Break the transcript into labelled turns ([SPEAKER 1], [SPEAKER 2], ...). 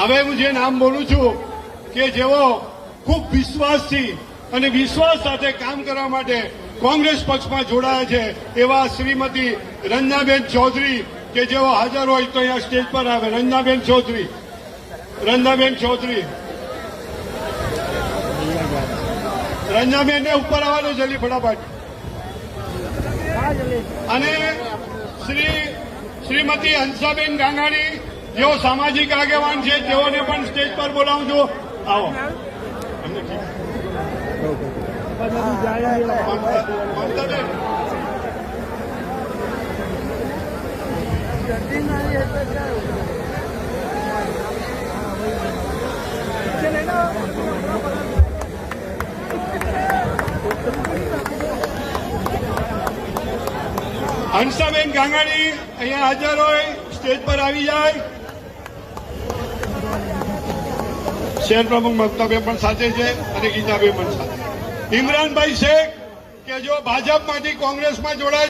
[SPEAKER 1] હવે હું જે નામ બોલું છું કે જેઓ ખૂબ વિશ્વાસથી અને વિશ્વાસ સાથે કામ કરવા માટે કોંગ્રેસ પક્ષમાં જોડાયા છે એવા શ્રીમતી રંજનાબેન ચૌધરી કે જેઓ હાજર હોય તો અહીંયા સ્ટેજ પર આવે. રંજનાબેન ચૌધરી. રંજનાબેનને ઉપર આવવાનો જલ્દી ફટાફટ. અને શ્રીમતી હંસાબેન ગાંગાણી જેઓ સામાજિક આગેવાન છે તેઓને પણ સ્ટેજ પર બોલાવું છું. આવો. હંસાબેન ગાંગાણી અહીંયા હાજર હોય સ્ટેજ પર આવી જાય. શહેર પ્રમુખ મમતાબેન પણ સાથે છે અને ગીતાબેન પણ સાથે. ઇમરાનભાઈ શેખ કે જો ભાજપમાંથી કોંગ્રેસમાં જોડાય